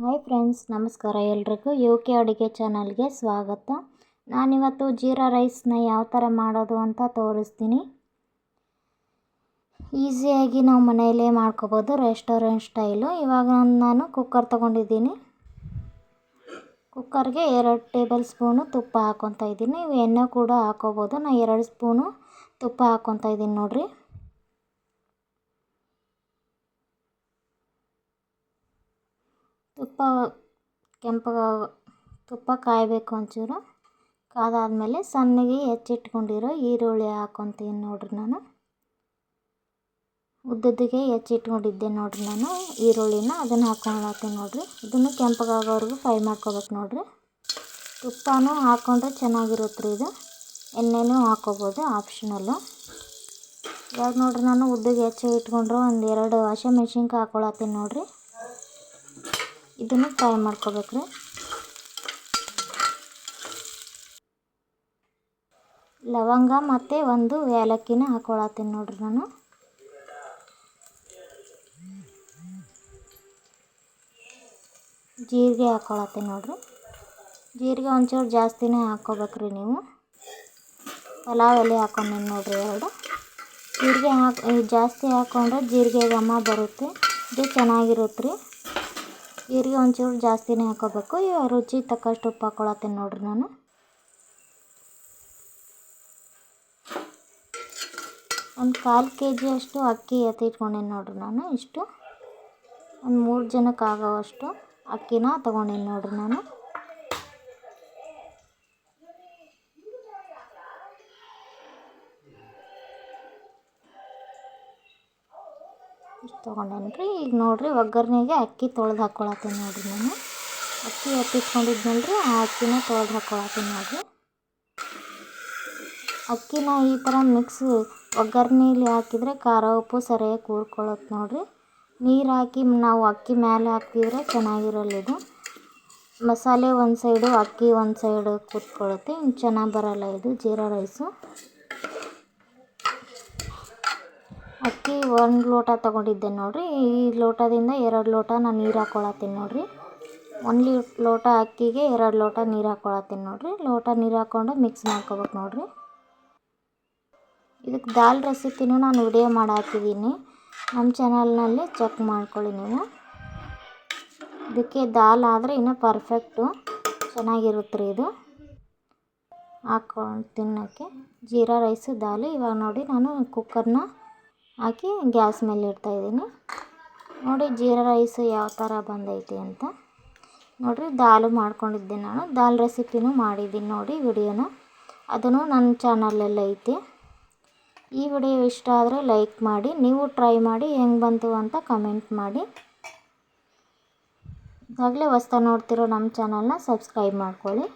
Hi friends, ನಮಸ್ಕಾರ. ಎಲ್ರಿಗೂ UK ಅಡುಗೆ ಚಾನಲ್ಗೆ ಸ್ವಾಗತ. ನಾನಿವತ್ತು ಜೀರಾ ರೈಸ್ನ ಯಾವ ಥರ ಮಾಡೋದು ಅಂತ ತೋರಿಸ್ತೀನಿ. ಈಸಿಯಾಗಿ ನಾವು ಮನೆಯಲ್ಲೇ ಮಾಡ್ಕೋಬೋದು, ರೆಸ್ಟೋರೆಂಟ್ ಸ್ಟೈಲು. ಇವಾಗ ನಾನು ಕುಕ್ಕರ್ ತೊಗೊಂಡಿದ್ದೀನಿ. ಕುಕ್ಕರ್ಗೆ 2 ಟೇಬಲ್ ಸ್ಪೂನು ತುಪ್ಪ ಹಾಕ್ಕೊತಾ ಇದ್ದೀನಿ. ನೀವು ಎಣ್ಣೆ ಕೂಡ ಹಾಕೋಬೋದು. ನಾನು 2 ಸ್ಪೂನು ತುಪ್ಪ ಹಾಕ್ಕೊತಾ ಇದ್ದೀನಿ ನೋಡಿರಿ. ತುಪ್ಪ ಕಾಯಬೇಕು ಒಂಚೂರು. ಕಾದಾದ್ಮೇಲೆ ಸಣ್ಣಗೆ ಹೆಚ್ಚಿಟ್ಕೊಂಡಿರೋ ಈರುಳ್ಳಿ ಹಾಕ್ಕೊತೀನಿ ನೋಡ್ರಿ. ನಾನು ಉದ್ದದಿಗೆ ಹೆಚ್ಚಿಟ್ಕೊಂಡಿದ್ದೆ ನೋಡ್ರಿ. ನಾನು ಈರುಳ್ಳಿನ ಅದನ್ನು ಹಾಕ್ಕೊಳತ್ತೀನಿ ನೋಡ್ರಿ. ಇದನ್ನು ಕೆಂಪಗಾಗೋವರೆಗೂ ಫ್ರೈ ಮಾಡ್ಕೋಬೇಕು ನೋಡ್ರಿ. ತುಪ್ಪನೂ ಹಾಕ್ಕೊಂಡ್ರೆ ಚೆನ್ನಾಗಿರುತ್ತೆ ರೀ. ಇದು ಎಣ್ಣೆನೂ ಹಾಕ್ಕೋಬೋದು, ಆಪ್ಷನಲ್ಲು. ಇವಾಗ ನೋಡ್ರಿ, ನಾನು ಉದ್ದಗೆ ಹೆಚ್ಚಿ ಇಟ್ಕೊಂಡ್ರೆ 1-2 ಹಸಿಮೆಣ್ಸಿನ್ಕಾಯಿ ಹಾಕ್ಕೊಳತ್ತೀನಿ ನೋಡ್ರಿ. ಇದನ್ನು ಫ್ರೈ ಮಾಡ್ಕೋಬೇಕ್ರಿ. ಲವಂಗ ಮತ್ತು 1 ಏಲಕ್ಕಿನ ಹಾಕ್ಕೊಳತ್ತೀನಿ ನೋಡ್ರಿ. ನಾನು ಜೀರಿಗೆ ಹಾಕ್ಕೊಳತ್ತೀನಿ ನೋಡ್ರಿ. ಜೀರಿಗೆ ಒಂಚೂರು ಜಾಸ್ತಿನೇ ಹಾಕ್ಕೋಬೇಕ್ರಿ ನೀವು. ಪಲಾವ್ ಎಲೆ ಹಾಕ್ಕೊಂಡೀನಿ ನೋಡ್ರಿ 2. ಜೀರಿಗೆ ಜಾಸ್ತಿ ಹಾಕ್ಕೊಂಡ್ರೆ ಜೀರಿಗೆ ಘಮ ಬರುತ್ತೆ, ಇದು ಚೆನ್ನಾಗಿರುತ್ತೆ ರೀ. ಜೀರಿಗೆ ಒಂಚೂರು ಜಾಸ್ತಿನೇ ಹಾಕ್ಕೋಬೇಕು. ಇವಾಗ ರುಚಿಗೆ ತಕ್ಕಷ್ಟು ಉಪ್ಪು ಹಾಕ್ಕೊಳತ್ತೀನಿ ನೋಡ್ರಿ. ನಾನು 1/4 kg ಅಷ್ಟು ಅಕ್ಕಿ ಎತ್ತಿಟ್ಕೊಂಡೀನಿ ನೋಡ್ರಿ. ನಾನು ಇಷ್ಟು 3 ಜನಕ್ಕೆ ಆಗೋವಷ್ಟು ಅಕ್ಕಿನ ತೊಗೊಂಡೀನಿ ನೋಡ್ರಿ. ನಾನು ಇಷ್ಟು ತೊಗೊಂಡೇನಿ ರೀ. ಈಗ ನೋಡಿರಿ, ಒಗ್ಗರಣೆಗೆ ಅಕ್ಕಿ ತೊಳೆದು ಹಾಕ್ಕೊಳತ್ತೀನಿ ನೋಡ್ರಿ. ನಾನು ಅಕ್ಕಿ ಎತ್ತಿಟ್ಕೊಂಡಿದ್ನಲ್ರಿ, ಆ ಅಕ್ಕಿನ ತೊಳೆದು ಹಾಕ್ಕೊಳತ್ತೀನಿ ನೋಡ್ರಿ. ಅಕ್ಕಿನ ಈ ಥರ ಒಗ್ಗರಣೆಲಿ ಹಾಕಿದರೆ ಖಾರ ಉಪ್ಪು ಸರಿಯಾಗಿ ಕೂಡ್ಕೊಳ್ಳುತ್ತೆ ನೋಡ್ರಿ. ನೀರು ಹಾಕಿ ನಾವು ಅಕ್ಕಿ ಮೇಲೆ ಹಾಕಿದರೆ ಚೆನ್ನಾಗಿರಲ್ಲ. ಇದು ಮಸಾಲೆ ಒಂದು ಸೈಡು, ಅಕ್ಕಿ ಒಂದು ಸೈಡು ಕೂತ್ಕೊಳ್ಳುತ್ತೆ, ಚೆನ್ನಾಗಿ ಬರಲ್ಲ ಇದು ಜೀರಾ ರೈಸು. ಅಕ್ಕಿ 1 ಲೋಟ ತೊಗೊಂಡಿದ್ದೆ ನೋಡ್ರಿ. ಈ ಲೋಟದಿಂದ 2 ಲೋಟ ನಾನು ನೀರು ಹಾಕ್ಕೊಳತ್ತೀನಿ ನೋಡ್ರಿ. 1 ಲೋಟ ಅಕ್ಕಿಗೆ 2 ಲೋಟ ನೀರು ಹಾಕ್ಕೊಳತ್ತೀನಿ ನೋಡ್ರಿ. ಲೋಟ ನೀರು ಹಾಕ್ಕೊಂಡು ಮಿಕ್ಸ್ ಮಾಡ್ಕೋಬೇಕು ನೋಡ್ರಿ. ಇದಕ್ಕೆ ದಾಲ್ ರೆಸಿಪಿನೂ ನಾನು ವಿಡಿಯೋ ಮಾಡಿ ಹಾಕಿದ್ದೀನಿ, ನಮ್ಮ ಚಾನಲ್ನಲ್ಲಿ ಚೆಕ್ ಮಾಡ್ಕೊಳ್ಳಿ ನೀವು. ಇದಕ್ಕೆ ದಾಲ್ ಆದರೆ ಇನ್ನೂ ಪರ್ಫೆಕ್ಟು ಚೆನ್ನಾಗಿರುತ್ತೆ ರೀ. ಇದು ಹಾಕ್ಕೊಂಡು ತಿನ್ನೋಕ್ಕೆ ಜೀರಾ ರೈಸು ದಾಲು. ಇವಾಗ ನೋಡಿ, ನಾನು ಕುಕ್ಕರ್ನ ಹಾಕಿ ಗ್ಯಾಸ್ ಮೇಲೆ ಇಡ್ತಾಯಿದ್ದೀನಿ ನೋಡಿ. ಜೀರಾ ರೈಸು ಯಾವ ಥರ ಬಂದೈತಿ ಅಂತ ನೋಡಿರಿ. ದಾಲು ಮಾಡ್ಕೊಂಡಿದ್ದೆ ನಾನು. ದಾಲ್ ರೆಸಿಪಿನೂ ಮಾಡಿದ್ದೀನಿ ನೋಡಿ ವಿಡಿಯೋನ, ಅದನ್ನು ನನ್ನ ಚಾನಲಲ್ಲಿ ಐತಿ. ಈ ವಿಡಿಯೋ ಇಷ್ಟ ಆದರೆ ಲೈಕ್ ಮಾಡಿ, ನೀವು ಟ್ರೈ ಮಾಡಿ ಹೆಂಗೆ ಬಂತು ಅಂತ ಕಮೆಂಟ್ ಮಾಡಿ. ಈಗಾಗಲೇ ಹೊಸ್ದಾಗಿ ನೋಡ್ತಿರೋ ನಮ್ಮ ಚಾನಲ್ನ ಸಬ್ಸ್ಕ್ರೈಬ್ ಮಾಡ್ಕೊಳ್ಳಿ.